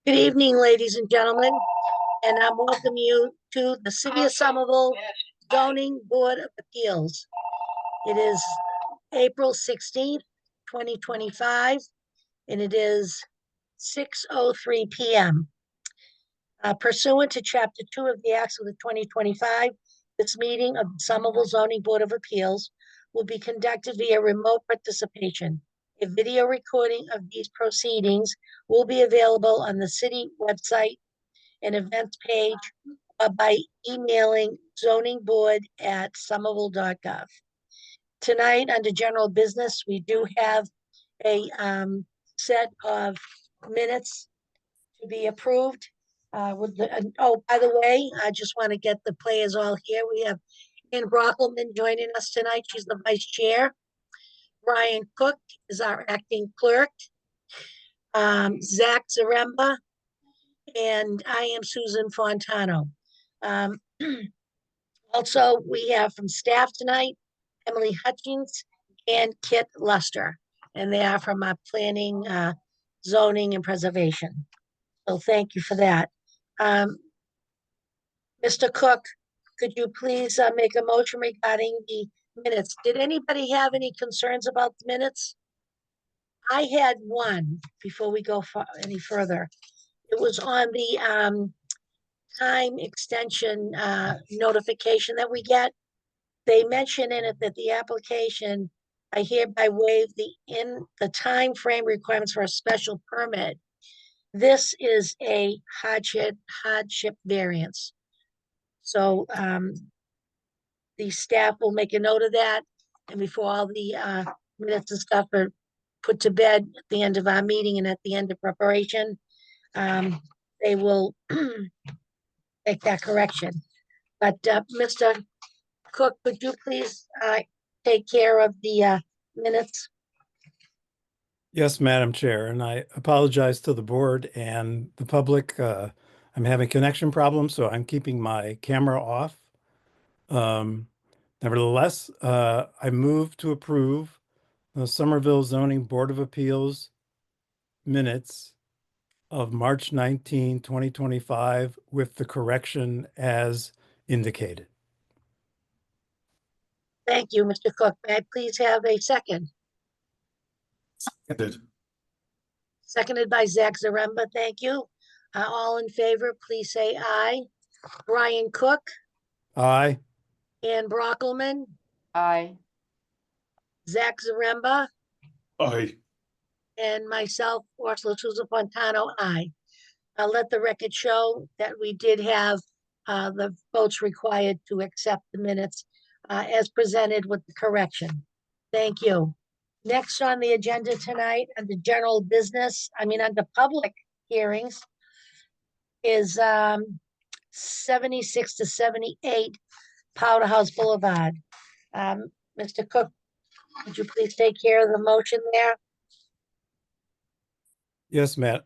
Good evening, ladies and gentlemen, and I welcome you to the City of Somerville Zoning Board of Appeals. It is April 16th, 2025, and it is 6:03 p.m. Pursuant to Chapter 2 of the Acts of the 2025, this meeting of the Somerville Zoning Board of Appeals will be conducted via remote participation. A video recording of these proceedings will be available on the city website and events page by emailing zoningboard@somerville.gov. Tonight, under general business, we do have a set of minutes to be approved. By the way, I just want to get the players all here. We have Ann Brockelman joining us tonight. She's the vice chair. Brian Cook is our acting clerk. Zach Zaremba, and I am Susan Fontano. Also, we have from staff tonight, Emily Hutchins and Kit Luster, and they are from our planning, zoning and preservation. So thank you for that. Mr. Cook, could you please make a motion regarding the minutes? Did anybody have any concerns about the minutes? I had one before we go any further. It was on the time extension notification that we get. They mention in it that the application, I hereby waive the time frame requirements for a special permit. This is a hardship variance. So the staff will make a note of that, and before all the minutes and stuff are put to bed at the end of our meeting and at the end of preparation, they will make that correction. But Mr. Cook, could you please take care of the minutes? Yes, Madam Chair, and I apologize to the board and the public. I'm having connection problems, so I'm keeping my camera off. Nevertheless, I move to approve the Somerville Zoning Board of Appeals minutes of March 19, 2025, with the correction as indicated. Thank you, Mr. Cook. May I please have a second? Seconded. Seconded by Zach Zaremba. Thank you. All in favor, please say aye. Brian Cook. Aye. Ann Brockelman. Aye. Zach Zaremba. Aye. And myself, Ursula Susan Fontano, aye. I'll let the record show that we did have the votes required to accept the minutes as presented with the correction. Thank you. Next on the agenda tonight, under general business, under public hearings, is 76 to 78 Powder House Boulevard. Mr. Cook, would you please take care of the motion there? Yes, Madam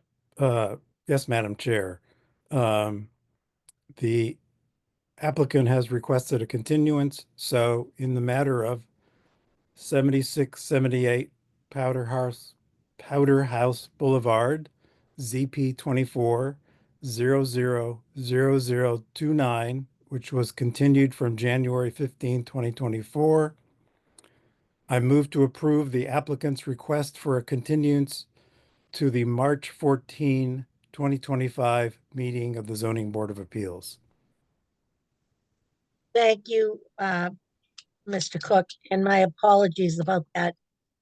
Chair. The applicant has requested a continuance, so in the matter of 7678 Powder House Boulevard, ZP 24000029, which was continued from January 15, 2024. I move to approve the applicant's request for a continuance to the March 14, 2025 meeting of the Zoning Board of Appeals. Thank you, Mr. Cook, and my apologies about that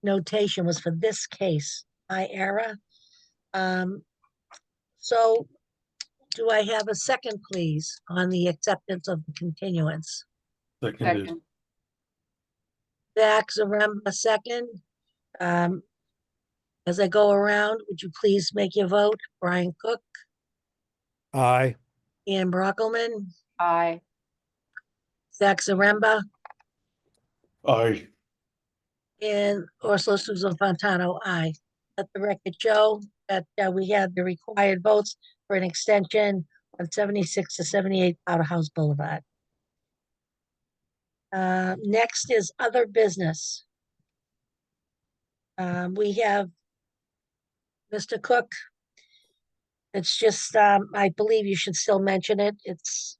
notation was for this case, my error. So do I have a second, please, on the acceptance of the continuance? Seconded. Second. Zach Zaremba, second. As I go around, would you please make your vote? Brian Cook, Aye. Ann Brockelman, Aye. Zach Zaremba, Aye. and Ursula Susan Fontano, aye. Let the record show that we had the required votes for an extension on 76 to 78 Powder House Boulevard. Next is other business. We have Mr. Cook. It's just, I believe you should still mention it. It's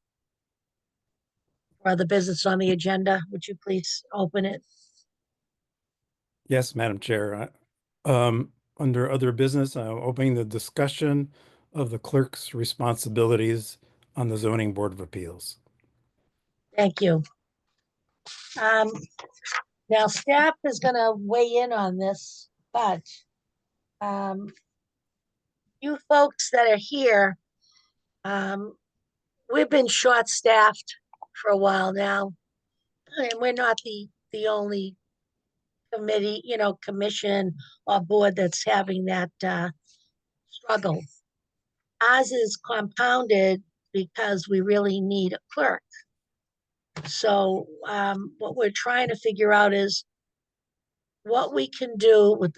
for the business on the agenda. Would you please open it? Yes, Madam Chair. Under other business, I'm opening the discussion of the clerk's responsibilities on the Zoning Board of Appeals. Thank you. Um, now staff is gonna weigh in on this, but, you folks that are here, we've been short-staffed for a while now. And we're not the only committee, commission or board that's having that, struggle. Ours is compounded because we really need a clerk. So, what we're trying to figure out is what we can do with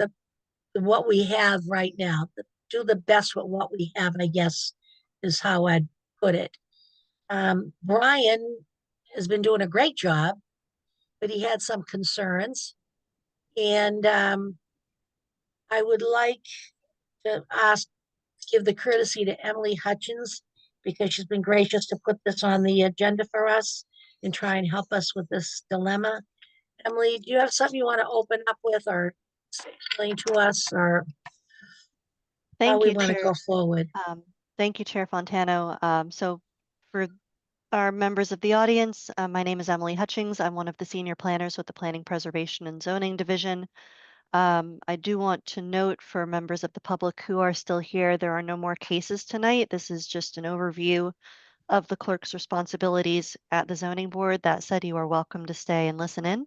what we have right now. Do the best with what we have, I guess, is how I'd put it. Brian has been doing a great job, but he had some concerns. And I would like to give the courtesy to Emily Hutchins because she's been gracious to put this on the agenda for us and try and help us with this dilemma. Emily, do you have something you want to open up with or explain to us, or how Thank we you, want to Chair. go forward? Thank you, Chair Fontano. So for our members of the audience, my name is Emily Hutchings. I'm one of the senior planners with the Planning, Preservation, and Zoning Division. I do want to note for members of the public who are still here, there are no more cases tonight. This is just an overview of the clerk's responsibilities at the zoning board. That said, you are welcome to stay and listen in.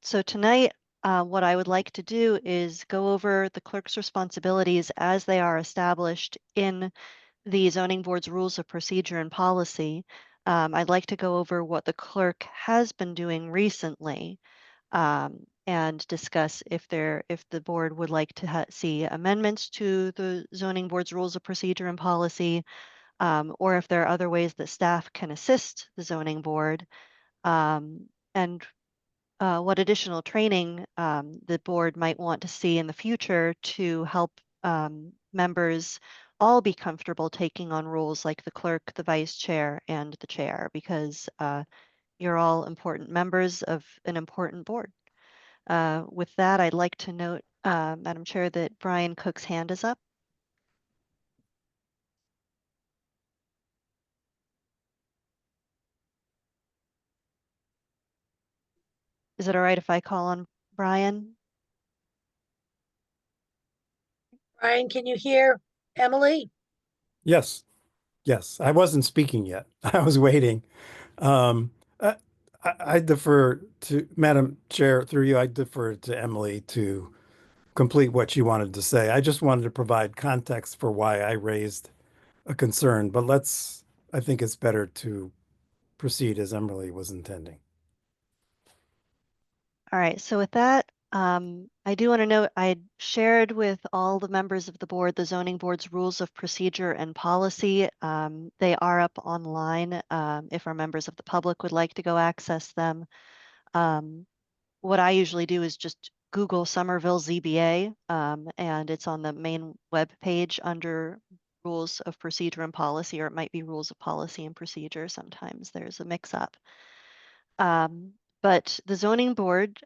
So tonight, what I would like to do is go over the clerk's responsibilities as they are established in the zoning board's rules of procedure and policy. I'd like to go over what the clerk has been doing recently, and discuss if the board would like to see amendments to the zoning board's rules of procedure and policy, or if there are other ways that staff can assist the zoning board, and what additional training the board might want to see in the future to help members all be comfortable taking on roles like the clerk, the vice chair, and the chair, because you're all important members of an important board. With that, I'd like to note, Madam Chair, that Brian Cook's hand is up. Is it all right if I call on Brian? Brian, can you hear Emily? Yes, yes. I wasn't speaking yet. I was waiting. Um, I defer to Madam Chair, through you, I defer to Emily to complete what she wanted to say. I just wanted to provide context for why I raised a concern, but I think it's better to proceed as Emily was intending. All right, so with that, I do want to note I shared with all the members of the board the zoning board's rules of procedure and policy. They are up online if our members of the public would like to go access them. What I usually do is just Google Somerville ZBA, and it's on the main web page under rules of procedure and policy, or it might be rules of policy and procedure. Sometimes there's a mix up. But the zoning board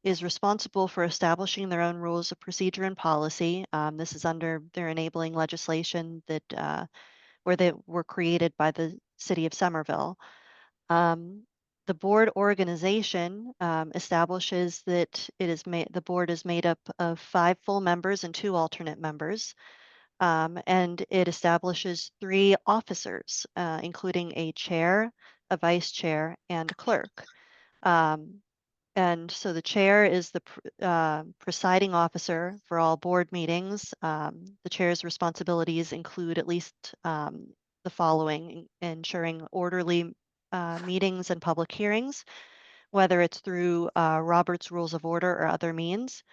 is responsible for establishing their own rules of procedure and policy. This is under their enabling legislation that where they were created by the city of Somerville. The board organization establishes that the board is made up of 5 full members and 2 alternate members. And it establishes 3 officers, including a chair, a vice chair, and a clerk. And so the chair is the presiding officer for all board meetings. The chair's responsibilities include at least the following: ensuring orderly meetings and public hearings, whether it's through Robert's Rules of Order or other means,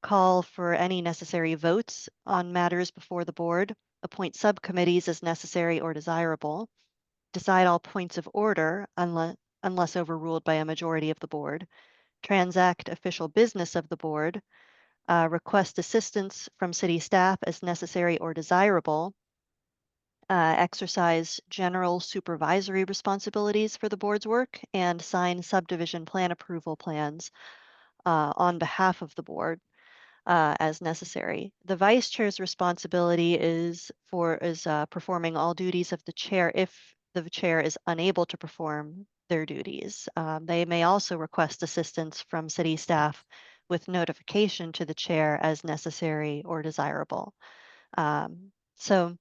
call for any necessary votes on matters before the board, appoint subcommittees as necessary or desirable, decide all points of order unless overruled by a majority of the board, transact official business of the board, request assistance from city staff as necessary or desirable, exercise general supervisory responsibilities for the board's work, and sign subdivision plan approval plans on behalf of the board as necessary. The vice chair's responsibility is performing all duties of the chair if the chair is unable to perform their duties. They may also request assistance from city staff with notification to the chair as necessary or desirable. So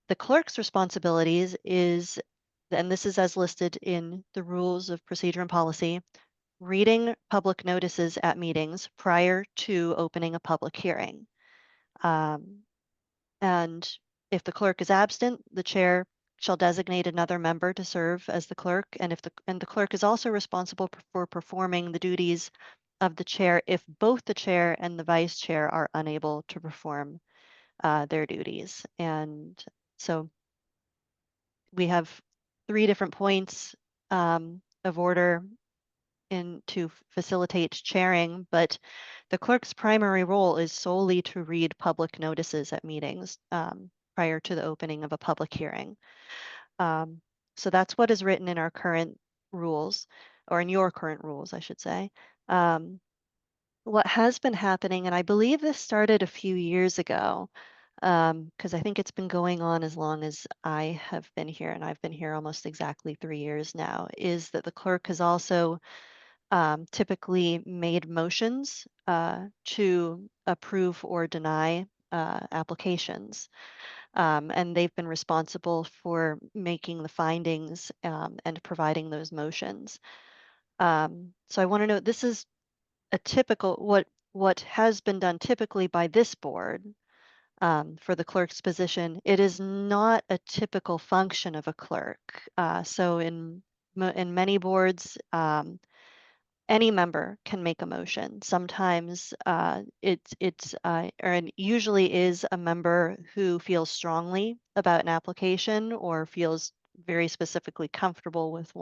the clerk's responsibilities is, and this is as listed in the rules of procedure and policy, reading public notices at meetings prior to opening a public hearing. And if the clerk is absent, the chair shall designate another member to serve as the clerk. And the clerk is also responsible for performing the duties of the chair if both the chair and the vice chair are unable to perform their duties. And so we have 3 different points of order to facilitate chairing, but the clerk's primary role is solely to read public notices at meetings prior to the opening of a public hearing. So that's what is written in our current rules, or in your current rules, I should say. What has been happening, and I believe this started a few years ago, because I think it's been going on as long as I have been here, and I've been here almost exactly 3 years now, is that the clerk has also typically made motions to approve or deny applications. And they've been responsible for making the findings and providing those motions. So I want to know, this is a typical, what has been done typically by this board for the clerk's position. It is not a typical function of a clerk. So in many boards, any member can make a motion. Sometimes it usually is a member who feels strongly about an application or feels very specifically comfortable with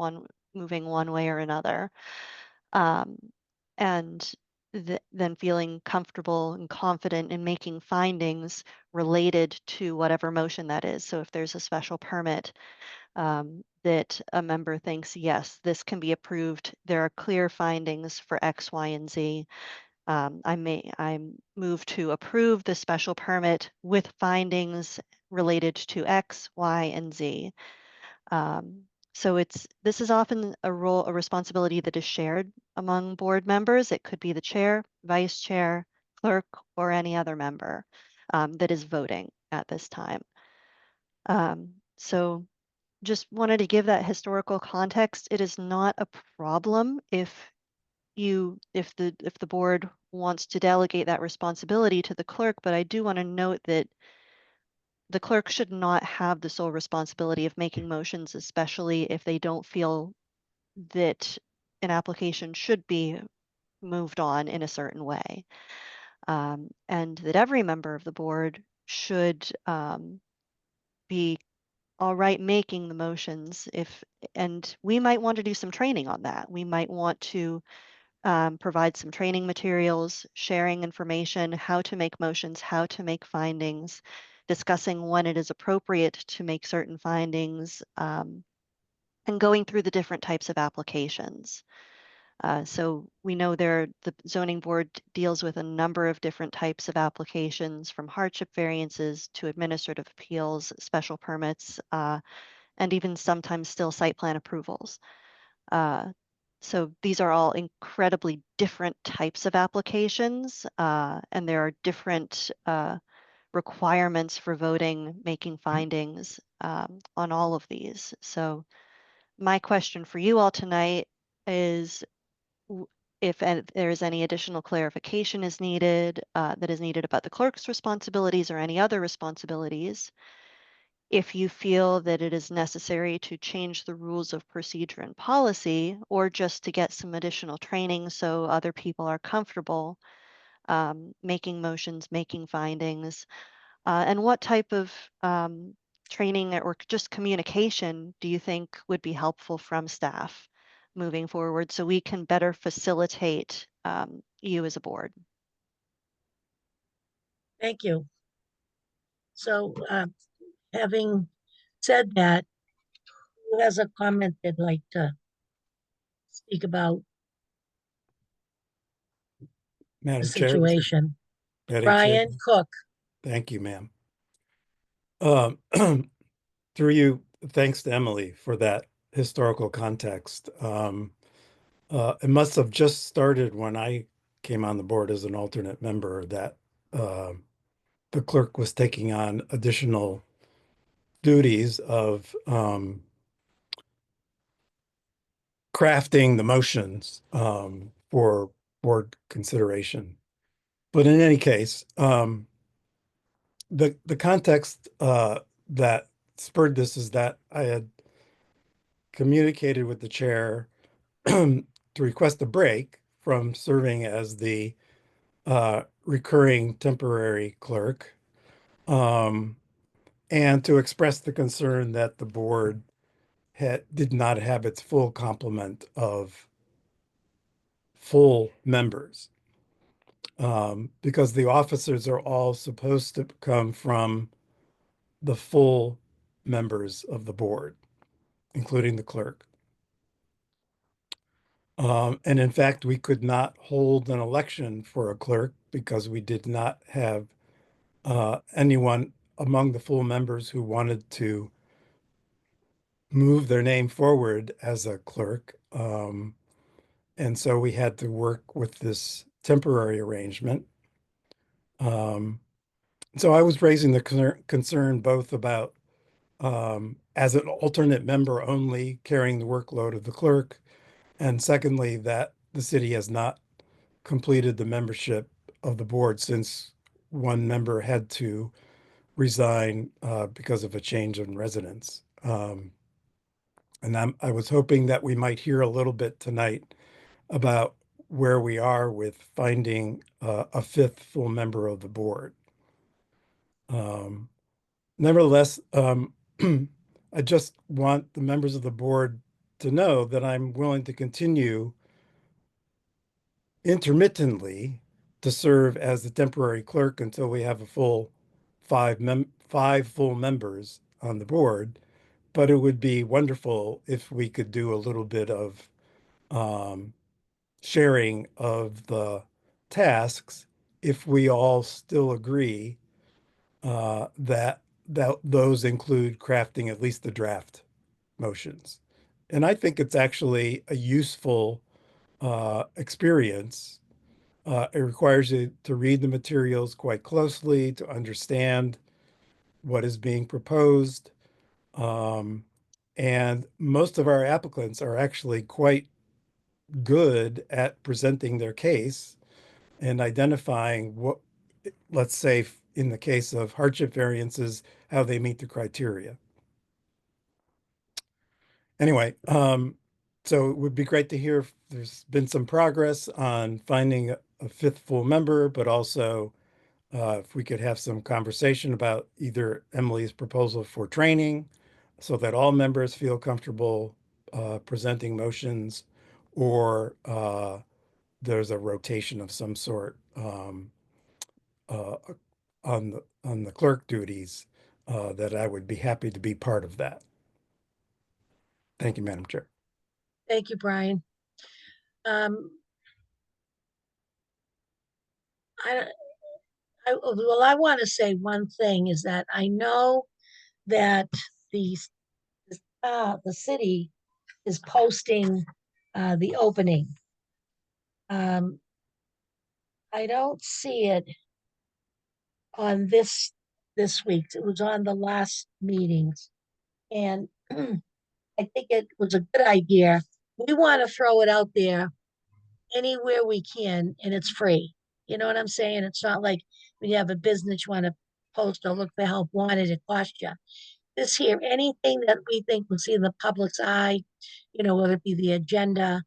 moving one way or another, and then feeling comfortable and confident in making findings related to whatever motion that is. So if there's a special permit, that a member thinks, yes, this can be approved. There are clear findings for X, Y, and Z. I move to approve the special permit with findings related to X, Y, and Z. So this is often a responsibility that is shared among board members. It could be the chair, vice chair, clerk, or any other member that is voting at this time. So just wanted to give that historical context. It is not a problem if the board wants to delegate that responsibility to the clerk, but I do want to note that the clerk should not have the sole responsibility of making motions, especially if they don't feel that an application should be moved on in a certain way. And that every member of the board should be all right making the motions and we might want to do some training on that. We might want to provide some training materials, sharing information, how to make motions, how to make findings, discussing when it is appropriate to make certain findings, and going through the different types of applications. So we know the zoning board deals with a number of different types of applications, from hardship variances to administrative appeals, special permits, and even sometimes still site plan approvals. So these are all incredibly different types of applications, and there are different requirements for voting, making findings on all of these. So my question for you all tonight is if there is any additional clarification is needed, that is needed about the clerk's responsibilities or any other responsibilities. If you feel that it is necessary to change the rules of procedure and policy, or just to get some additional training so other people are comfortable making motions, making findings, and what type of training or just communication do you think would be helpful from staff moving forward so we can better facilitate you as a board? Thank you. So, having said that, who has a comment they'd like to speak about the Madam Chair. situation? Betty Chair. Brian Cook. Thank you, ma'am. Through you, thanks to Emily for that historical context. It must have just started when I came on the board as an alternate member that the clerk was taking on additional duties of crafting the motions for board consideration. But in any case, the context that spurred this is that I had communicated with the chair to request a break from serving as the recurring temporary clerk, and to express the concern that the board did not have its full complement of full members, because the officers are all supposed to come from the full members of the board, including the clerk. And in fact, we could not hold an election for a clerk because we did not have anyone among the full members who wanted to move their name forward as a clerk. And so we had to work with this temporary arrangement. So I was raising the concern both about as an alternate member only carrying the workload of the clerk, and secondly, that the city has not completed the membership of the board since one member had to resign because of a change in residence. And I was hoping that we might hear a little bit tonight about where we are with finding a fifth full member of the board. Nevertheless, I just want the members of the board to know that I'm willing to continue intermittently to serve as the temporary clerk until we have a full five full members on the board. But it would be wonderful if we could do a little bit of sharing of the tasks if we all still agree that those include crafting at least the draft motions. And I think it's actually a useful experience. It requires you to read the materials quite closely, to understand what is being proposed. And most of our applicants are actually quite good at presenting their case and identifying what, let's say, in the case of hardship variances, how they meet the criteria. Anyway, so it would be great to hear if there's been some progress on finding a fifth full member, but also if we could have some conversation about either Emily's proposal for training so that all members feel comfortable presenting motions, or there's a rotation of some sort on the clerk duties, that I would be happy to be part of that. Thank you, Madam Chair. Thank you, Brian. I want to say one thing is that I know that the city is posting the opening. I don't see it on this week. It was on the last meetings. And I think it was a good idea. We want to throw it out there anywhere we can, and it's free. You know what I'm saying? It's not like when you have a business, you want to post or look for help wanted, it costs you. This here, anything that we think will see in the public's eye, whether it be the agenda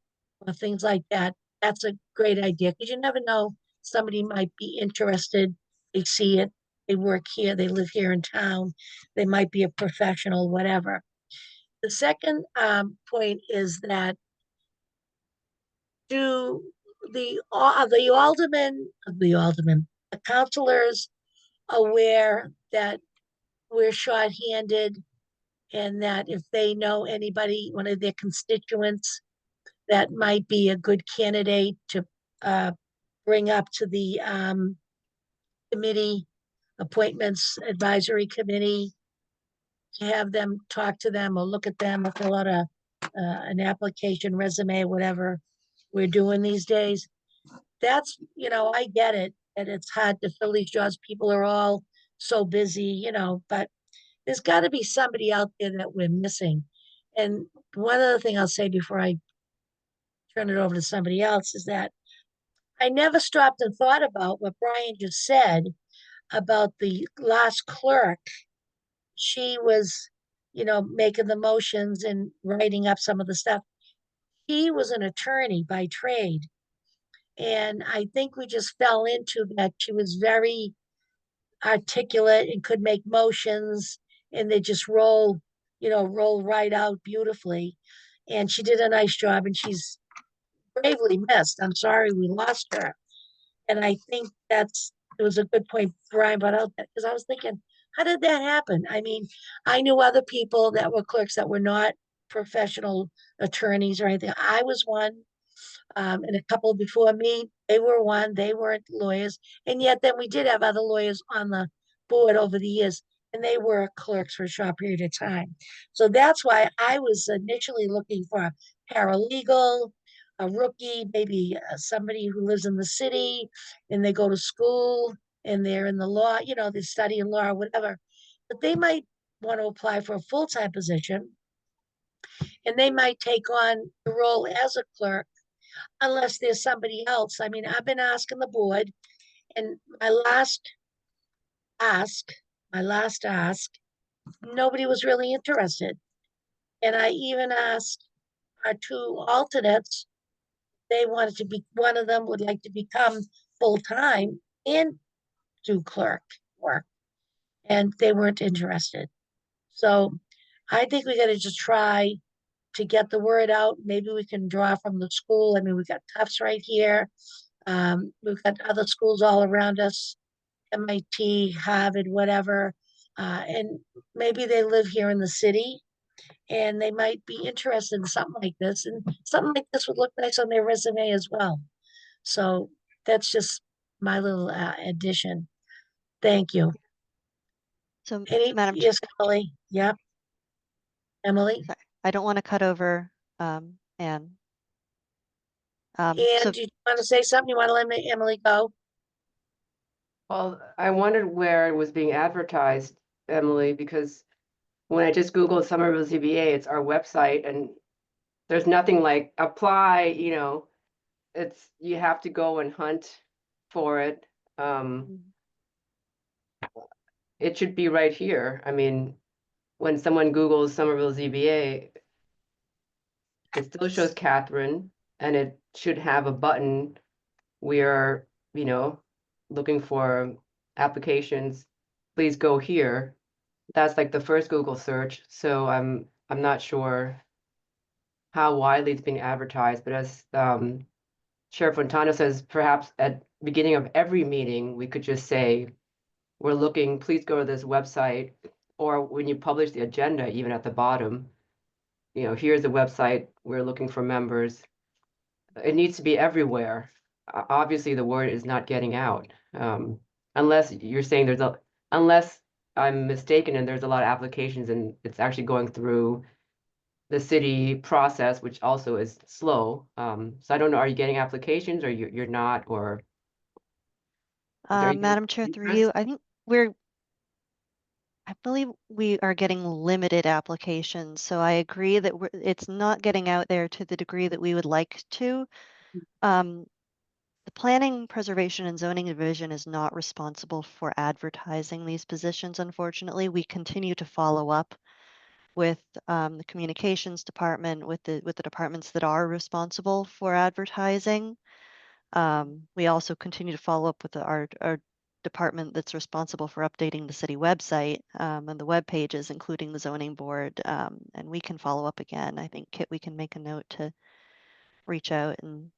or things like that, that's a great idea, because you never know, somebody might be interested, they see it, they work here, they live here in town, they might be a professional, whatever. The second point is that do the counselors aware that we're shorthanded and that if they know anybody, one of their constituents that might be a good candidate to bring up to the committee, appointments advisory committee, to have them talk to them or look at them or fill out an application, resume, whatever we're doing these days. That's, I get it, and it's hard to fill these jobs. People are all so busy, but there's got to be somebody out there that we're missing. And one other thing I'll say before I turn it over to somebody else is that I never stopped and thought about what Brian just said about the last clerk. She was, making the motions and writing up some of the stuff. He was an attorney by trade. And I think we just fell into that. She was very articulate and could make motions, and they just roll right out beautifully. And she did a nice job, and she's bravely missed. I'm sorry we lost her. And I think it was a good point Brian brought out, because I was thinking, how did that happen? I mean, I knew other people that were clerks that were not professional attorneys or anything. I was one, and a couple before me, they were one, they weren't lawyers. And yet then we did have other lawyers on the board over the years, and they were clerks for a short period of time. So that's why I was initially looking for a paralegal, a rookie, maybe somebody who lives in the city and they go to school and they're in the law, they study in law or whatever. But they might want to apply for a full-time position, and they might take on the role as a clerk unless there's somebody else. I mean, I've been asking the board, and ask, my last ask, nobody was really interested. And I even asked our two alternates, they wanted to be, one of them would like to become full-time and do clerk work, and they weren't interested. So I think we got to just try to get the word out. Maybe we can draw from the school. I mean, we've got Tufts right here. We've got other schools all around us, MIT, Harvard, whatever. And maybe they live here in the city and they might be interested in something like this. And something like this would look nice on their resume as well. So that's just my little addition. Thank you. So, Madam Yes, Emily. Yep. Emily. sorry, I don't want to cut over Anne. And So do you want to say something? You want to let Emily go? Well, I wondered where it was being advertised, Emily, because when I just Googled Somerville ZBA, it's our website, and there's nothing like apply, you have to go and hunt for it. It should be right here. I mean, when someone Googles Somerville ZBA, it still shows Catherine, and it should have a button. We are, looking for applications. Please go here. That's like the first Google search. So I'm not sure how widely it's being advertised, but as Chair Fontana says, perhaps at beginning of every meeting, we could just say, we're looking, please go to this website, or when you publish the agenda, even at the bottom, here's the website, we're looking for members. It needs to be everywhere. Obviously, the word is not getting out. Unless you're saying unless I'm mistaken and there's a lot of applications and it's actually going through the city process, which also is slow. So I don't know, are you getting applications or you're not, or? Madam Chair, through you, I believe we are getting limited applications. So I agree that it's not getting out there to the degree that we would like to. The Planning, Preservation, and Zoning Division is not responsible for advertising these positions, unfortunately. We continue to follow up with the Communications Department, with the departments that are responsible for advertising. We also continue to follow up with our department that's responsible for updating the city website and the web pages, including the zoning board. And we can follow up again. I think, Kit, we can make a note to reach out and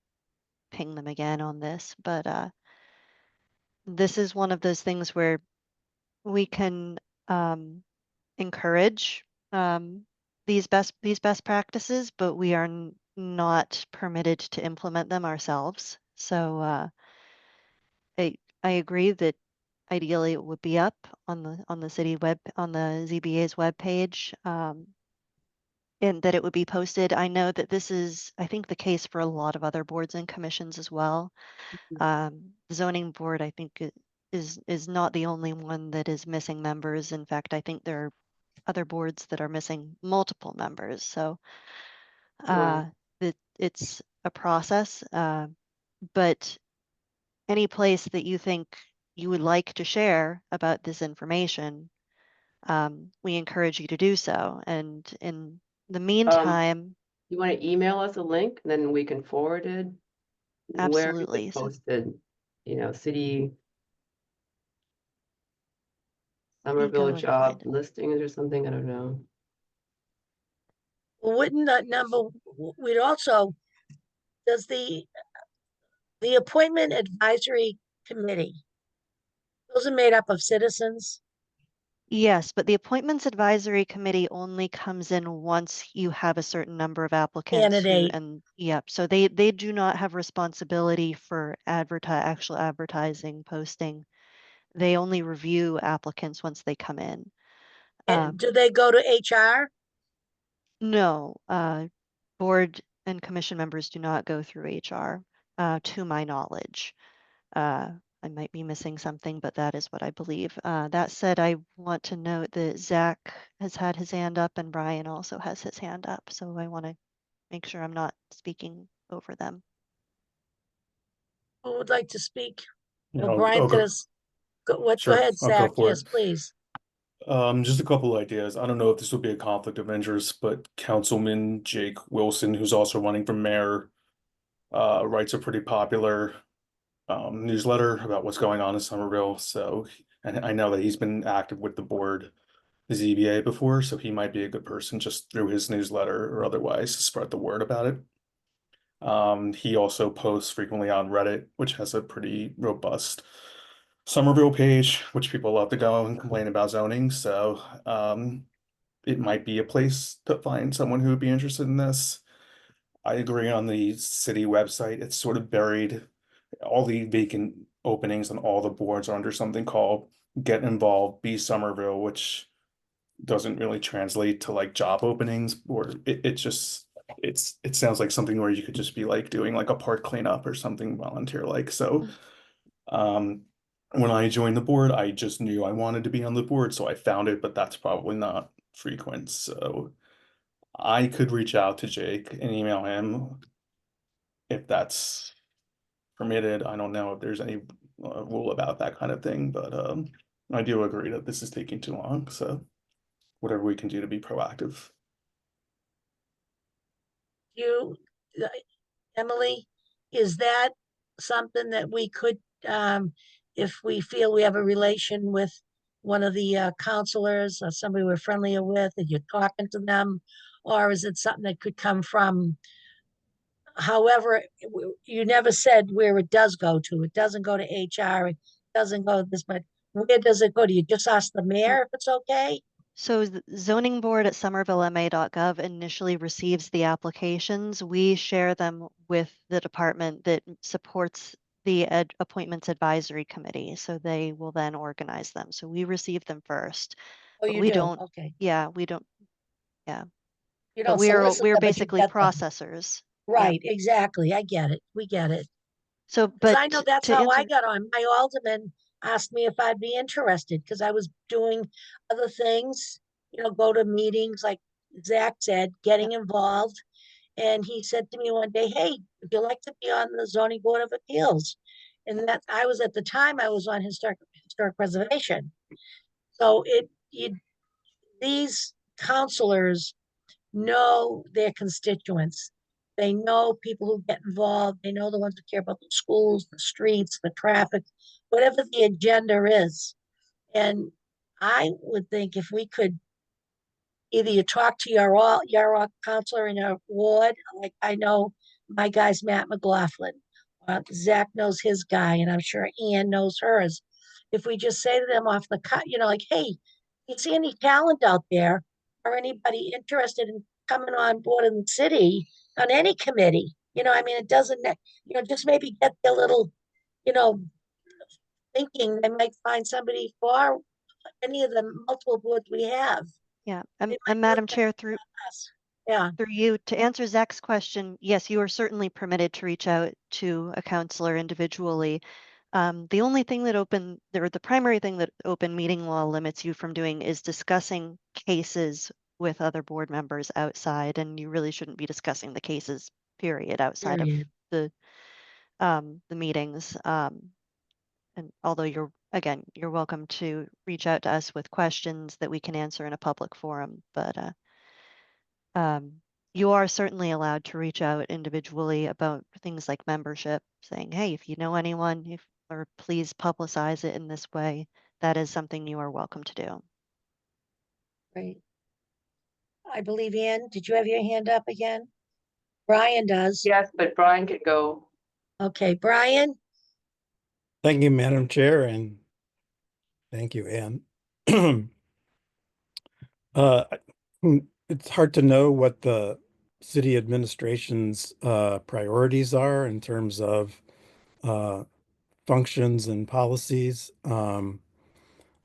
ping them again on this. But this is one of those things where we can encourage these best practices, but we are not permitted to implement them ourselves. So I agree that ideally it would be up on the ZBA's webpage, and that it would be posted. I know that this is, I think, the case for a lot of other boards and commissions as well. The zoning board, I think, is not the only one that is missing members. In fact, I think there are other boards that are missing multiple members. So it's a process, but any place that you think you would like to share about this information, we encourage you to do so. And in the meantime, You want to email us a link, then we can forward it? Where is absolutely. it posted? You know, city Let me go Somerville and job find it. listings or something, I don't know. Wouldn't that number, we'd also, does the appointment advisory committee, those are made up of citizens? Yes, but the Appointments Advisory Committee only comes in once you have a certain number of applicants Candidate. yep, so they do not have responsibility for actual advertising, posting. They only review applicants once they come in. And do they go to HR? No, board and commission members do not go through HR, to my knowledge. I might be missing something, but that is what I believe. That said, I want to note that Zach has had his hand up and Brian also has his hand up. So I want to make sure I'm not speaking over them. Who would like to speak? Yeah, Oh, Brian, I'll go. go Sure, ahead, I'll go Zach. for Yes, it. please. Just a couple ideas. I don't know if this would be a conflict of interest, but Councilman Jake Wilson, who's also running for mayor, writes a pretty popular newsletter about what's going on in Somerville. So, and I know that he's been active with the board, the ZBA before, so he might be a good person just through his newsletter or otherwise to spread the word about it. He also posts frequently on Reddit, which has a pretty robust Somerville page, which people love to go and complain about zoning. So it might be a place to find someone who would be interested in this. I agree on the city website. It's sort of buried. All the vacant openings on all the boards are under something called Get Involved, Be Somerville, which doesn't really translate to like job openings, or it sounds like something where you could just be like doing like a park cleanup or something volunteer like. So when I joined the board, I just knew I wanted to be on the board, so I found it, but that's probably not frequent. So I could reach out to Jake and email him if that's permitted. I don't know if there's any rule about that kind of thing, but I do agree that this is taking too long. So whatever we can do to be proactive. You, Emily, is that something that we could, if we feel we have a relation with one of the counselors or somebody we're friendlier with, and you're talking to them, or is it something that could come from? However, you never said where it does go to. It doesn't go to HR. It doesn't go this, but where does it go to? You just ask the mayor if it's okay? So the zoning board at somervillema.gov initially receives the applications. We share them with the department that supports the Appointments Advisory Committee. So they will then organize them. So we receive them first. Oh, But you we do? don't, Okay. yeah, we don't, You but don't solicit we're them, but you basically get them. processors. Right, exactly. I get it. We get it. So, Because but I know that's to how I answer, got on. My alderman asked me if I'd be interested because I was doing other things, go to meetings like Zach said, getting involved. And he said to me one day, "Hey, would you like to be on the zoning board of appeals?" And that I was at the time I was on historic preservation. So these counselors know their constituents. They know people who get involved. They know the ones who care about the schools, the streets, the traffic, whatever the agenda is. And I would think if we could either you talk to your counselor in your ward, like I know my guy's Matt McLaughlin. Zach knows his guy, and I'm sure Ian knows hers. if we just say to them off the cut, like, hey, you see any talent out there or anybody interested in coming on board in the city on any committee? I mean, it doesn't, just maybe get their little, you know, thinking they might find somebody for any of the multiple boards we have. Yeah, They might and do it Madam better Chair, through than us. Yeah, you, to answer Zach's question, yes, you are certainly permitted to reach out to a counselor individually. The only thing that the primary thing that open meeting law limits you from doing is discussing cases with other board members outside, and you really shouldn't be discussing the cases, period, outside of period. the meetings. And although you're welcome to reach out to us with questions that we can answer in a public forum, but you are certainly allowed to reach out individually about things like membership, saying, hey, if you know anyone, or please publicize it in this way. That is something you are welcome to do. Right. I believe, Ann, did you have your hand up again? Brian does. Yes, but Brian could go. Okay, Brian? Thank you, Madam Chair, and thank you, Ann. Uh, it's hard to know what the city administration's priorities are in terms of functions and policies. I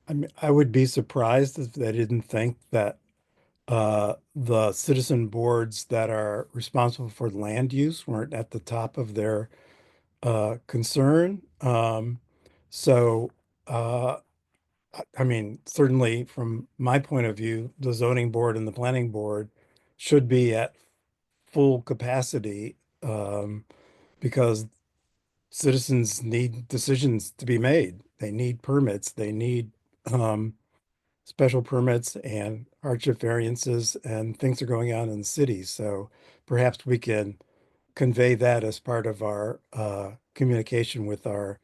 mean, I would be surprised if they didn't think that the citizen boards that are responsible for land use weren't at the top of their concern. So, I mean, certainly from my point of view, the zoning board and the planning board should be at full capacity because citizens need decisions to be made. They need permits. They need special permits and hardship variances, and things are going on in the city. So perhaps we can convey that as part of our communication with our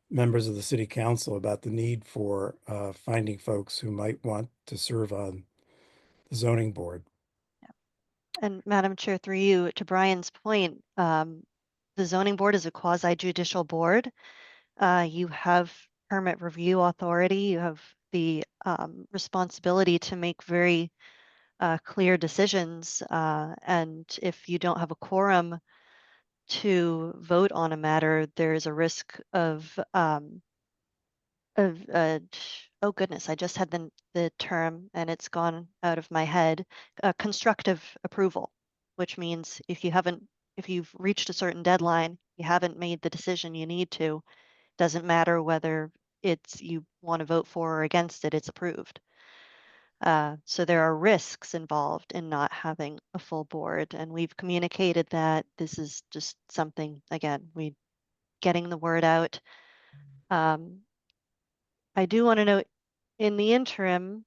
members of the city council about the need for finding folks who might want to serve on the zoning board. And Madam Chair, through you, to Brian's point, the zoning board is a quasi judicial board. You have permit review authority. You have the responsibility to make very clear decisions. And if you don't have a quorum to vote on a matter, there's a risk of oh goodness, I just had the term and it's gone out of my head. Constructive approval, which means if you've reached a certain deadline, you haven't made the decision you need to, doesn't matter whether you want to vote for or against it, it's approved. So there are risks involved in not having a full board, and we've communicated that this is just something, again, getting the word out. I do want to note, in the interim,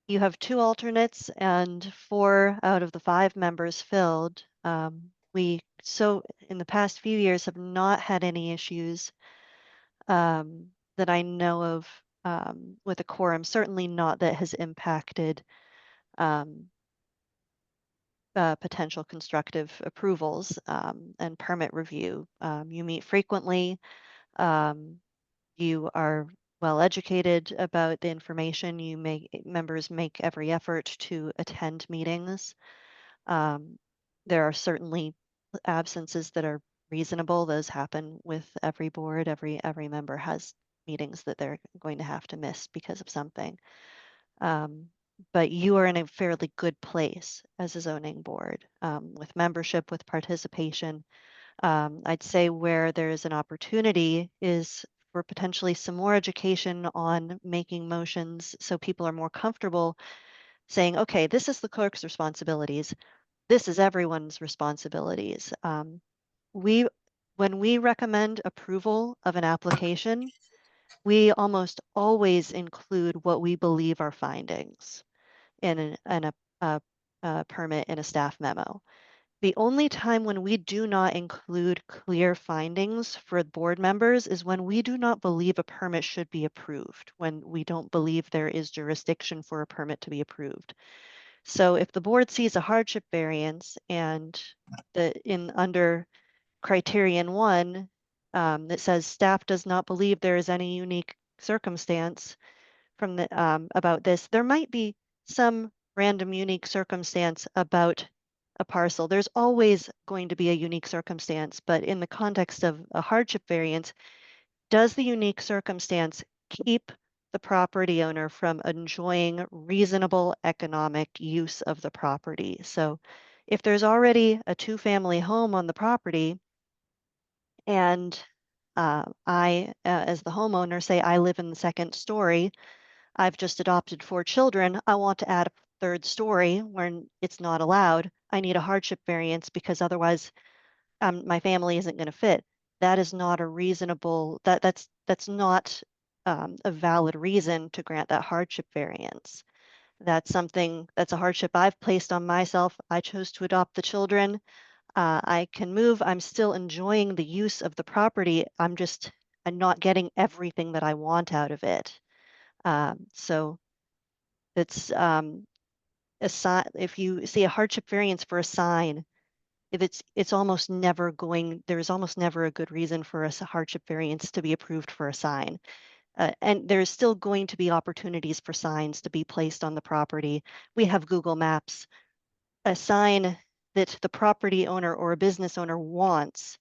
you have 2 alternates and 4 out of the 5 members filled. So in the past few years have not had any issues that I know of with a quorum, certainly not that has impacted potential constructive approvals and permit review. You meet frequently. You are well educated about the information. Members make every effort to attend meetings. There are certainly absences that are reasonable. Those happen with every board. Every member has meetings that they're going to have to miss because of something. But you are in a fairly good place as a zoning board with membership, with participation. I'd say where there's an opportunity is for potentially some more education on making motions so people are more comfortable saying, okay, this is the clerk's responsibilities. This is everyone's responsibilities. When we recommend approval of an application, we almost always include what we believe are findings in a permit in a staff memo. The only time when we do not include clear findings for board members is when we do not believe a permit should be approved, when we don't believe there is jurisdiction for a permit to be approved. So if the board sees a hardship variance and under criterion 1 that says staff does not believe there is any unique circumstance from the about this. There might be some random unique circumstance about a parcel. There's always going to be a unique circumstance, but in the context of a hardship variance, does the unique circumstance keep the property owner from enjoying reasonable economic use of the property? So if there's already a two-family home on the property, and I, as the homeowner, say I live in the second story, I've just adopted 4 children, I want to add a third story when it's not allowed. I need a hardship variance because otherwise my family isn't going to fit. That is not a reasonable, that's not a valid reason to grant that hardship variance. That's a hardship I've placed on myself. I chose to adopt the children. I can move. I'm still enjoying the use of the property. I'm not getting everything that I want out of it. So it's a sign. If you see a hardship variance for a sign, if it's almost never going, there's almost never a good reason for a hardship variance to be approved for a sign. And there's still going to be opportunities for signs to be placed on the property. We have Google Maps. A sign that the property owner or a business owner wants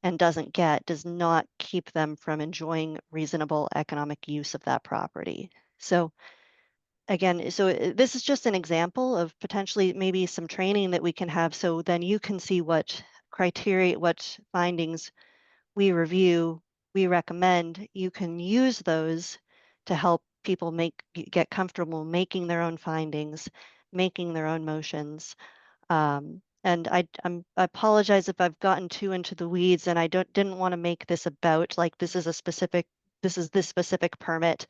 and doesn't get does not keep them from enjoying reasonable economic use of that property. So again, this is just an example of potentially maybe some training that we can have, so then you can see what criteria, what findings we review, we recommend. You can use those to help people get comfortable making their own findings, making their own motions. And I apologize if I've gotten too into the weeds, and I didn't want to make this about like this is this specific permit,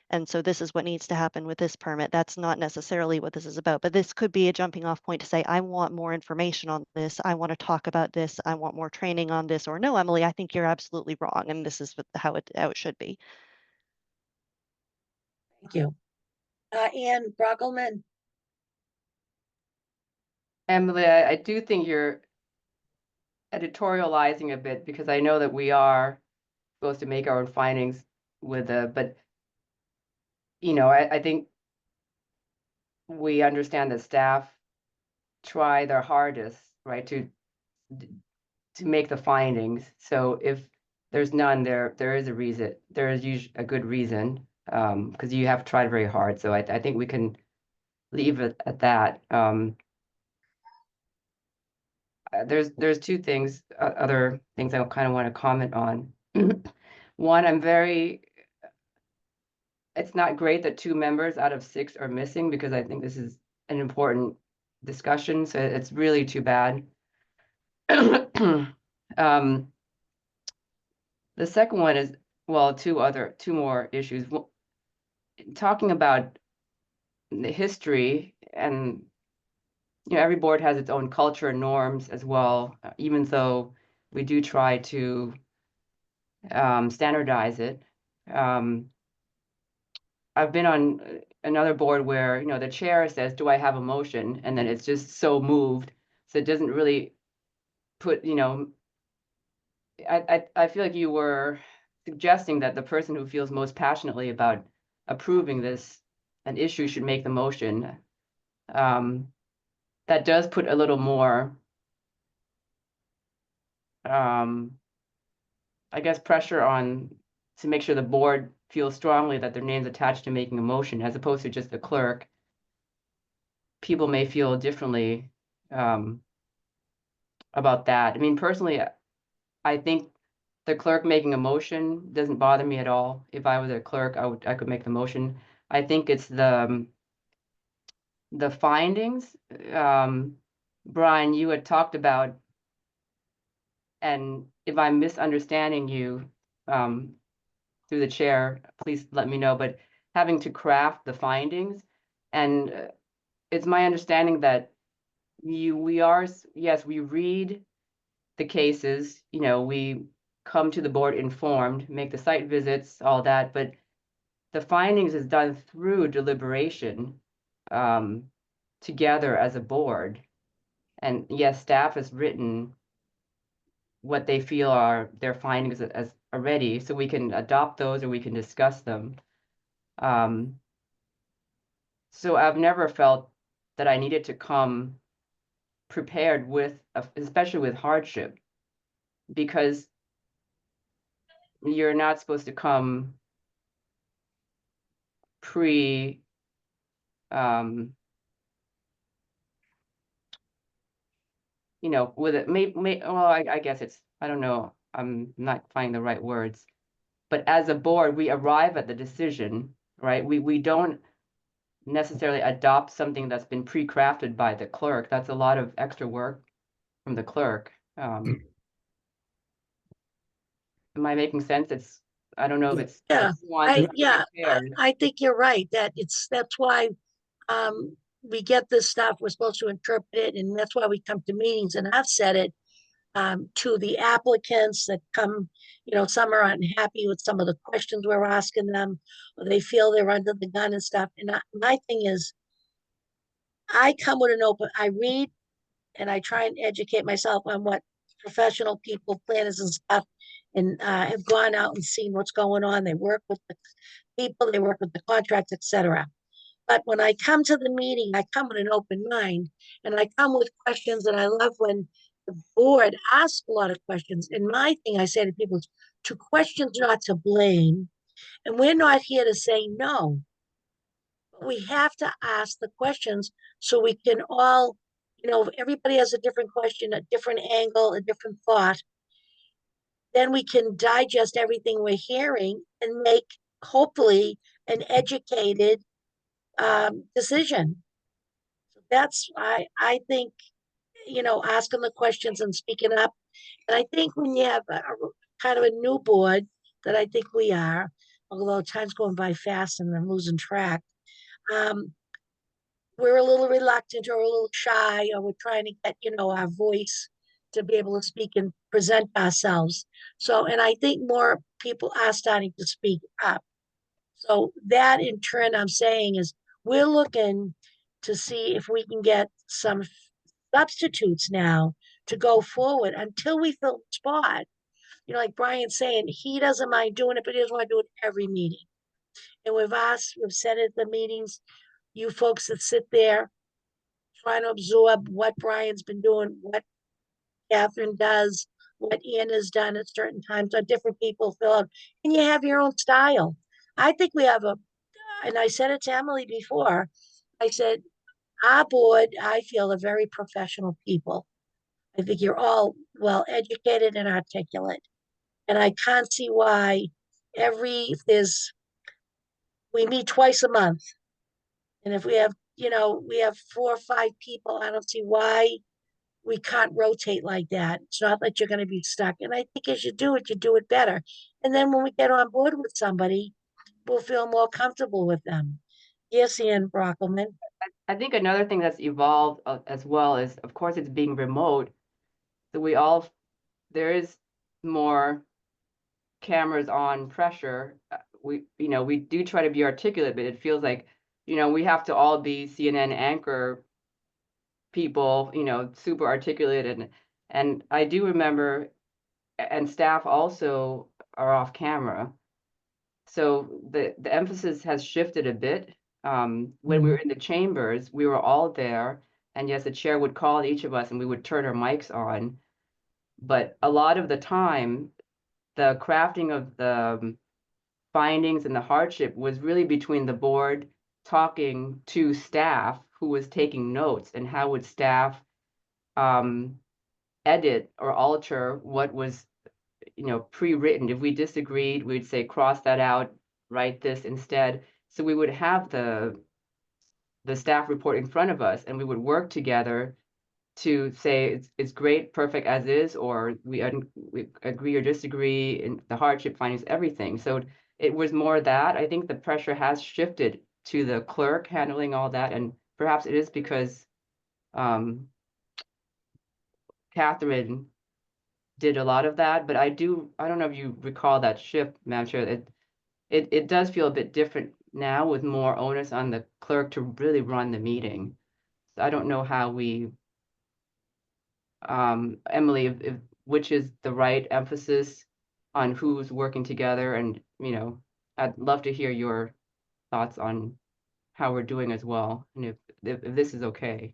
and so this is what needs to happen with this permit. That's not necessarily what this is about, but this could be a jumping off point to say, I want more information on this. I want to talk about this. I want more training on this, or no, Emily, I think you're absolutely wrong, and this is how it should be. Thank you. Ann Bruggelman, Emily, I do think you're editorializing a bit, because I know that we are supposed to make our own findings with but I think we understand that staff try their hardest, right, to make the findings. So if there's none, there is a reason. There is usually a good reason, because you have tried very hard. So I think we can leave it at that. There's two things, other things I kind of want to comment on. One, it's not great that 2 members out of 6 are missing, because I think this is an important discussion. So it's really too bad. The second one is, well, two more issues. Talking about the history, and every board has its own culture and norms as well, even though we do try to standardize it. I've been on another board where the chair says, do I have a motion? And then it's just so moved, so it doesn't really put, I feel like you were suggesting that the person who feels most passionately about approving an issue should make the motion. That does put a little more, I guess, pressure on to make sure the board feels strongly that their name's attached to making a motion, as opposed to just the clerk. People may feel differently about that. I mean, personally, I think the clerk making a motion doesn't bother me at all. If I was a clerk, I could make the motion. I think it's the findings. Brian, you had talked about, and if I'm misunderstanding you through the chair, please let me know, but having to craft the findings. And it's my understanding that we read the cases, we come to the board informed, make the site visits, all that, but the findings is done through deliberation together as a board. And yes, staff has written what they feel are their findings already, so we can adopt those or we can discuss them. So I've never felt that I needed to come prepared with, especially with hardship, because you're not supposed to come pre, you know, with it, well, I guess it's, I don't know, I'm not finding the right words. But as a board, we arrive at the decision, right? We don't necessarily adopt something that's been pre-crafted by the clerk. That's a lot of extra work from the clerk. Am I making sense? It's, I don't know if it's. Yeah, nuanced I prepared. think you're right, that's why, we get this stuff, we're supposed to interpret it, and that's why we come to meetings, and I've said it, to the applicants that come, some are unhappy with some of the questions we're asking them, or they feel they're under the gun and stuff, and my thing is, I come with I read, and I try and educate myself on what professional people, planners and stuff, and have gone out and seen what's going on. They work with the people, they work with the contracts, etc. But when I come to the meeting, I come with an open mind, and I come with questions, and I love when the board asks a lot of questions. And my thing I say to people is to question, not to blame. And we're not here to say no. We have to ask the questions so we can all, everybody has a different question, a different angle, a different thought. Then we can digest everything we're hearing and make, hopefully, an educated decision. So that's, I think, asking the questions and speaking up. And I think when you have a kind of a new board, that I think we are, although time's going by fast and I'm losing track, we're a little reluctant or a little shy, or we're trying to get, our voice to be able to speak and present ourselves. So, and I think more people are starting to speak up. So that in turn, I'm saying is we're looking to see if we can get some substitutes now to go forward until we fill the spot. Like Brian's saying, he doesn't mind doing it, but he doesn't want to do it every meeting. And we've said at the meetings, you folks that sit there trying to absorb what Brian's been doing, what Catherine does, what Anna's done at certain times, or different people fill out, and you have your own style. I think we have and I said it to Emily before, I said, our board, I feel, are very professional people. I think you're all well educated and articulate. And I can't see why we meet twice a month. And if we have 4 or 5 people, I don't see why we can't rotate like that. It's not that you're going to be stuck. And I think as you do it better. And then when we get on board with somebody, we'll feel more comfortable with them. Yes, Ian Brockelman. I think another thing that's evolved as well is, of course, it's being remote. So there is more cameras on pressure. We do try to be articulate, but it feels like, we have to all be CNN anchor people, super articulate. And I do remember, and staff also are off camera. So the emphasis has shifted a bit. When we were in the chambers, we were all there, and yes, the chair would call each of us and we would turn our mics on. But a lot of the time, the crafting of the findings and the hardship was really between the board talking to staff who was taking notes, and how would staff edit or alter what was pre-written. If we disagreed, we'd say cross that out, write this instead. So we would have the staff report in front of us, and we would work together to say it's great, perfect as is, or we agree or disagree in the hardship findings, everything. So it was more that. I think the pressure has shifted to the clerk handling all that, and perhaps it is because Catherine did a lot of that, but I don't know if you recall that shift, Madam Chair. It does feel a bit different now, with more onus on the clerk to really run the meeting. So I don't know how we, Emily, if which is the right emphasis on who's working together, and, I'd love to hear your thoughts on how we're doing as well, and if this is okay.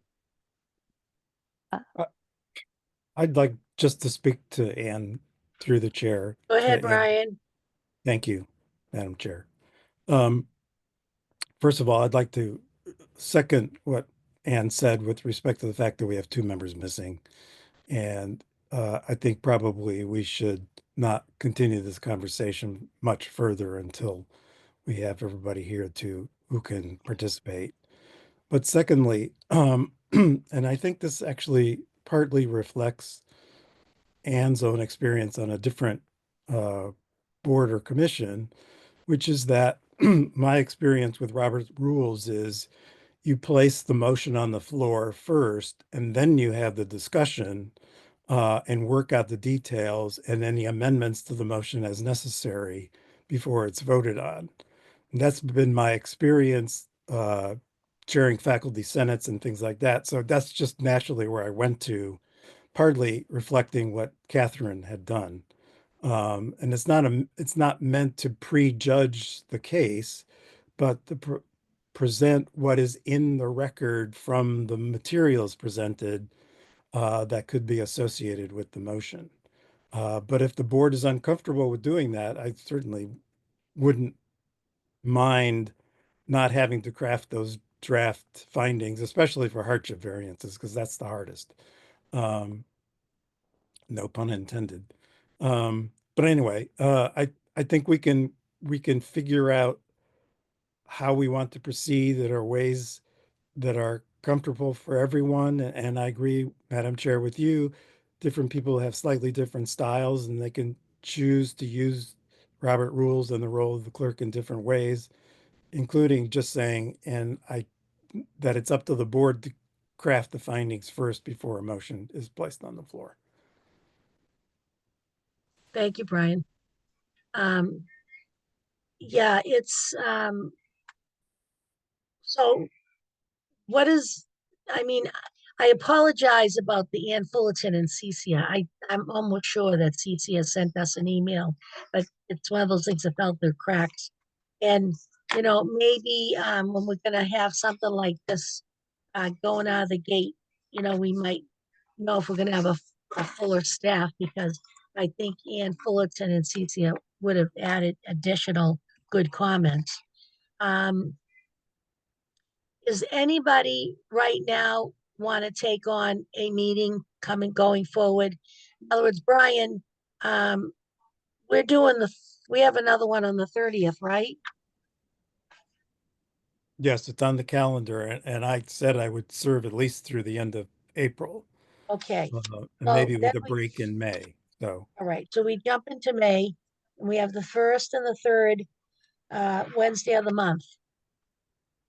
I'd like just to speak to Ann through the chair. Go to ahead, Ann. Brian. Thank you, Madam Chair. First of all, I'd like to second what Ann said with respect to the fact that we have two members missing. And I think probably we should not continue this conversation much further until we have everybody here who can participate. But secondly, and I think this actually partly reflects Ann's own experience on a different board or commission, which is that my experience with Robert's rules is you place the motion on the floor first, and then you have the discussion and work out the details and any amendments to the motion as necessary before it's voted on. And that's been my experience chairing faculty senates and things like that. So that's just naturally where I went to, partly reflecting what Catherine had done. And it's not meant to prejudge the case, but to present what is in the record from the materials presented that could be associated with the motion. But if the board is uncomfortable with doing that, I certainly wouldn't mind not having to craft those draft findings, especially for hardship variances, because that's the hardest. No pun intended. But anyway, I think we can figure out how we want to proceed. That are ways that are comfortable for everyone. And I agree, Madam Chair, with you. Different people have slightly different styles, and they can choose to use Robert rules and the role of the clerk in different ways, including just saying, that it's up to the board to craft the findings first before a motion is placed on the floor. Thank you, Brian. Yeah, so what is, I mean, I apologize about the Ann Fullerton and Cecia. I'm almost sure that Cecia sent us an email, but it's one of those things that fell through cracks. And, maybe when we're gonna have something like this going out of the gate, we might know if we're gonna have a fuller staff, because I think Ann Fullerton and Cecia would have added additional good comments. Does anybody right now want to take on a meeting going forward? In other words, Brian, we're doing we have another one on the 30th, right? Yes, it's on the calendar, and I said I would serve at least through the end of April, Okay, and so maybe with then a break in May. So all right, so we jump into May, and we have the 1st and the 3rd Wednesday of the month.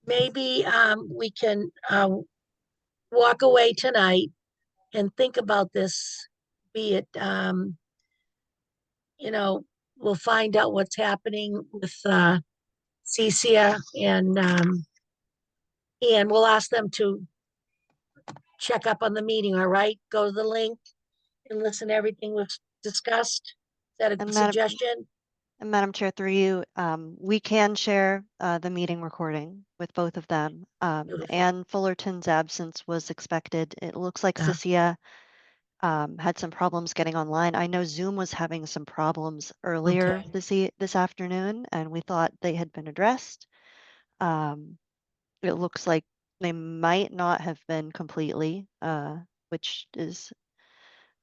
Maybe we can walk away tonight and think about this, be it we'll find out what's happening with Cecia and we'll ask them to check up on the meeting, all right? Go to the link and listen to everything we've discussed. Is that a And suggestion? Madam Chair, through you, we can share the meeting recording with both of them. Beautiful. Ann Fullerton's absence was expected. It looks like Yeah. Cecia had some problems getting online. I know Zoom was having some problems earlier this afternoon, and we thought they had been addressed. It looks like they might not have been completely, which is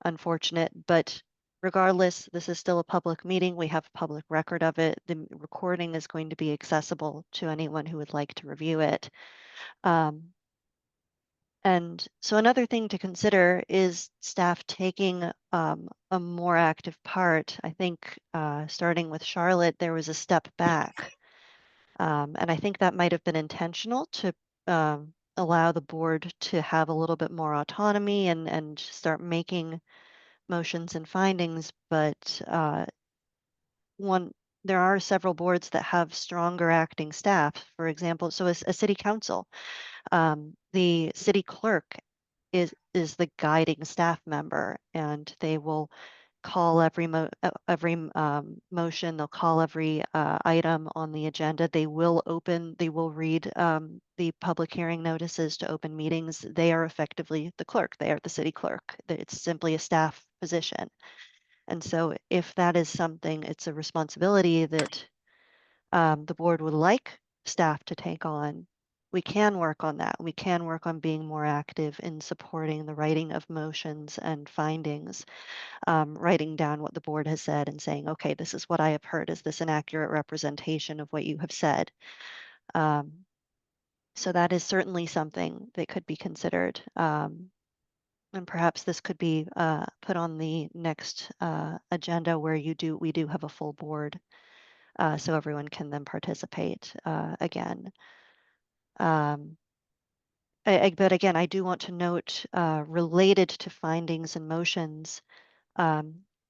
unfortunate, but regardless, this is still a public meeting. We have a public record of it. The recording is going to be accessible to anyone who would like to review it. And so another thing to consider is staff taking a more active part. I think starting with Charlotte, there was a step back. And I think that might have been intentional to allow the board to have a little bit more autonomy and start making motions and findings. But there are several boards that have stronger acting staff, for example. So as a city council, the city clerk is the guiding staff member, and they will call every motion, they'll call every item on the agenda. They will read the public hearing notices to open meetings. They are effectively the clerk. They are the city clerk. It's simply a staff position. And so if that is something, it's a responsibility that the board would like staff to take on, we can work on that. We can work on being more active in supporting the writing of motions and findings, writing down what the board has said and saying, okay, this is what I have heard. Is this an accurate representation of what you have said? So that is certainly something that could be considered. And perhaps this could be put on the next agenda where we do have a full board, so everyone can then participate again. But again, I do want to note, related to findings and motions,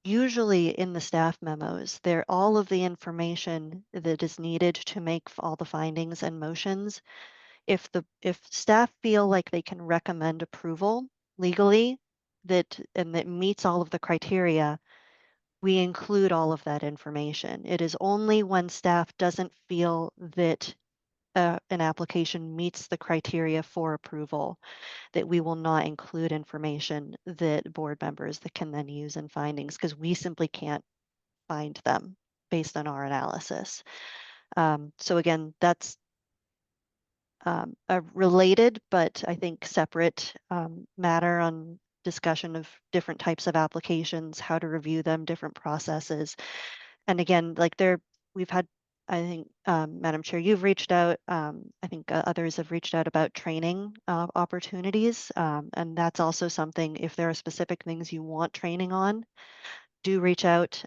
usually in the staff memos, all of the information that is needed to make all the findings and motions. If staff feel like they can recommend approval legally that meets all of the criteria, we include all of that information. It is only when staff doesn't feel that an application meets the criteria for approval that we will not include information that board members that can then use in findings, because we simply can't find them based on our analysis. So again, that's a related, but I think separate matter on discussion of different types of applications, how to review them, different processes. And again, like we've had, I think, Madam Chair, you've reached out, I think others have reached out about training opportunities. And that's also something, if there are specific things you want training on, do reach out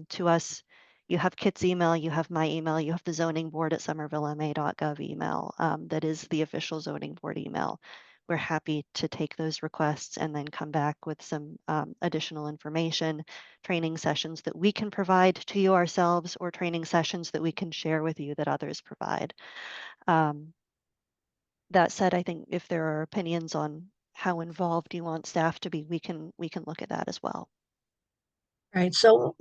to us. You have Kit's email, you have my email, you have the zoning board at somervillema.gov email. That is the official zoning board email. We're happy to take those requests and then come back with some additional information, training sessions that we can provide to you ourselves, or training sessions that we can share with you that others provide. That said, I think if there are opinions on how involved you want staff to be, we can look at that as well. Right, so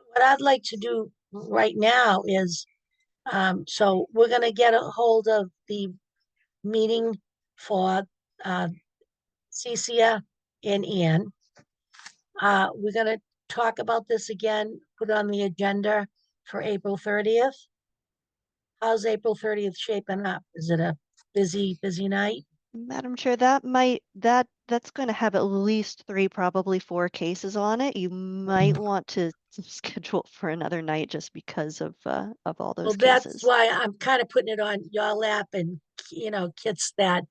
what I'd like to do right now is, so we're gonna get a hold of the meeting for Cecia and Ian. We're gonna talk about this again, put on the agenda for April 30th. How's April 30th shaping up? Is it a busy night? Madam Chair, that's going to have at least 3, probably 4 cases on it. You might want to schedule for another night just because of all those Well, that's cases. why I'm kind of putting it on your lap and, Kit's, that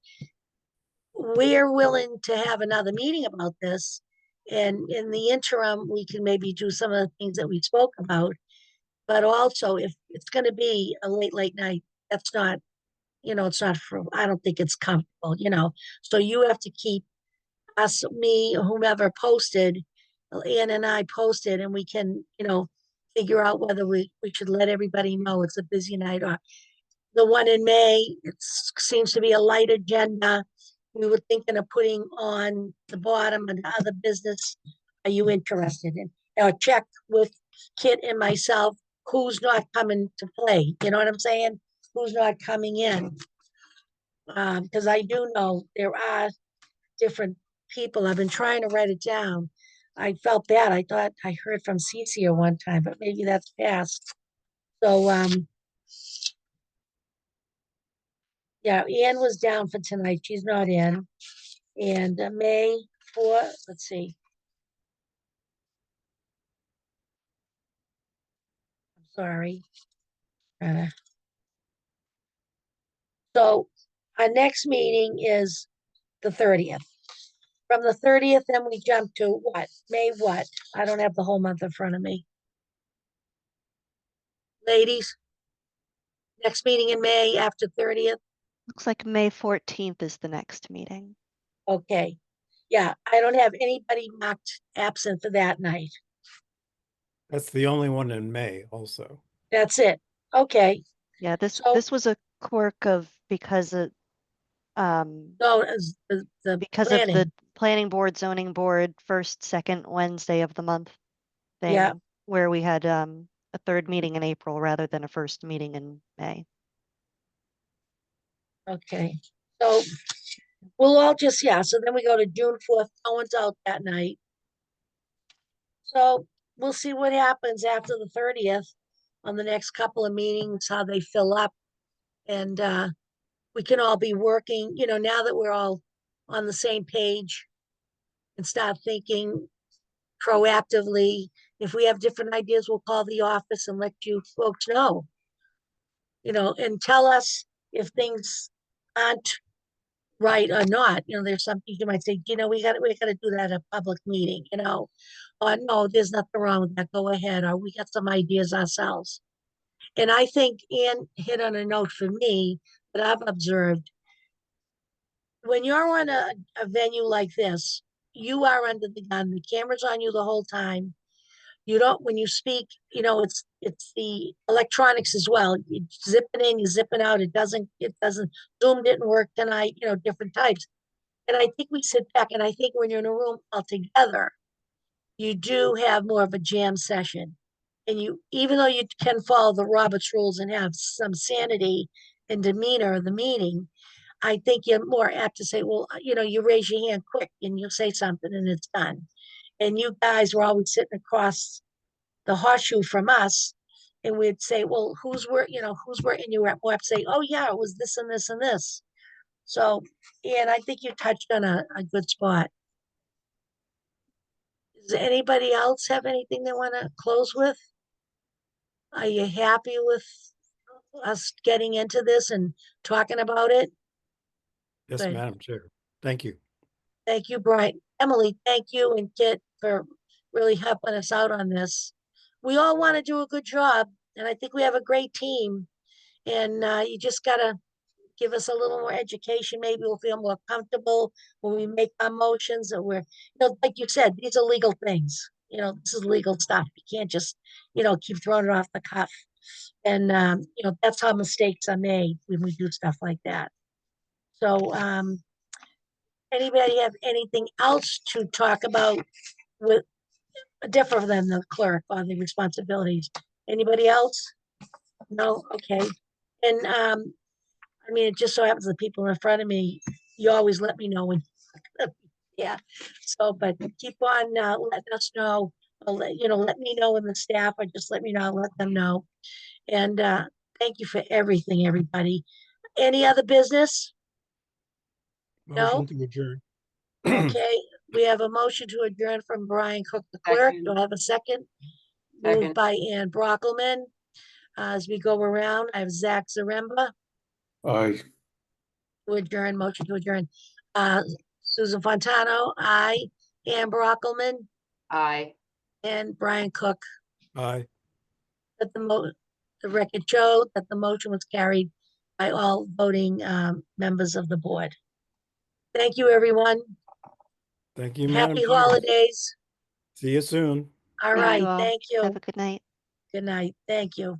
we're willing to have another meeting about this. And in the interim, we can maybe do some of the things that we spoke about. But also, if it's gonna be a late night, that's not, it's not I don't think it's comfortable, So you have to keep us, me, whomever posted, Ann and I posted, and we can, figure out whether we should let everybody know it's a busy night, or the one in May, it seems to be a light agenda. We were thinking of putting on the bottom and other business. Are you interested in? Or check with Kit and myself, who's not coming to play, you know what I'm saying? Who's not coming in? Because I do know there are different people. I've been trying to write it down. I felt bad. I thought I heard from Cecia one time, but maybe that's past. So, yeah, Ann was down for tonight. She's not in. And May 4th, let's see. I'm sorry. So our next meeting is the 30th. From the 30th, then we jump to what? May what? I don't have the whole month in front of me. Ladies, next meeting in May after 30th. Looks like May 14th is the next meeting. Okay. Yeah, I don't have anybody marked absent for that night. That's the only one in May also. That's it. Okay. Yeah, this So- was a quirk of because of No, as the because of planning. planning board, zoning board, first, second Wednesday of the month Yeah. thing, where we had a third meeting in April rather than a first meeting in May. Okay, so we'll all just, yeah, so then we go to June 4th, no one's out that night. So we'll see what happens after the 30th on the next couple of meetings, how they fill up. And we can all be working, you know, now that we're all on the same page and start thinking proactively. If we have different ideas, we'll call the office and let you folks know. You know, and tell us if things aren't right or not. You know, there's some things you might say, you know, we gotta do that at a public meeting, you know. Or no, there's nothing wrong with that, go ahead, or we got some ideas ourselves. And I think Ann hit on a note for me that I've observed. When you're on a venue like this, you are under the gun, the camera's on you the whole time. You don't, when you speak, you know, it's the electronics as well. You zip it in, you zip it out. It doesn't, Zoom didn't work tonight, you know, different types. And I think we sit back, and I think when you're in a room all together, you do have more of a jam session. And you, even though you can follow the Roberts rules and have some sanity and demeanor of the meeting, I think you're more apt to say, well, you know, you raise your hand quick and you'll say something and it's done. And you guys were always sitting across the horseshoe from us, and we'd say, well, who's work, you know, who's working? You were more apt to say, oh yeah, it was this and this and this. So, and I think you touched on a good spot. Does anybody else have anything they want to close with? Are you happy with us getting into this and talking about it? Yes, Good. Madam Chair. Thank you. Thank you, Brian. Emily, thank you, and Kit for really helping us out on this. We all want to do a good job, and I think we have a great team. And you just gotta give us a little more education. Maybe we'll feel more comfortable when we make our motions, and we're, you know, like you said, these are legal things. You know, this is legal stuff. You can't just, you know, keep throwing it off the cuff. And you know, that's how mistakes are made when we do stuff like that. So anybody have anything else to talk about with different than the clerk on the responsibilities? Anybody else? No? Okay. And I mean, it just so happens the people in front of me, you always let me know when, yeah. So, but keep on letting us know, you know, let me know in the staff, or just let me know, I'll let them know. And thank you for everything, everybody. Any other business? No? Motion to adjourn. Okay, we have a motion to adjourn from Brian Cook, the clerk. Do I have a second? Moved Second. by Ann Brockelman. As we go around, I have Zach Zaremba I to adjourn, motion to adjourn. Susan Fontano, aye. Ann Brockelman Aye. and Brian Cook. Aye. That the record show that the motion was carried by all voting members of the board. Thank you, everyone. Thank you, Madam Happy Chair. holidays. See you soon. All Thank right, you all. thank you. Have a good night. Good night. Thank you.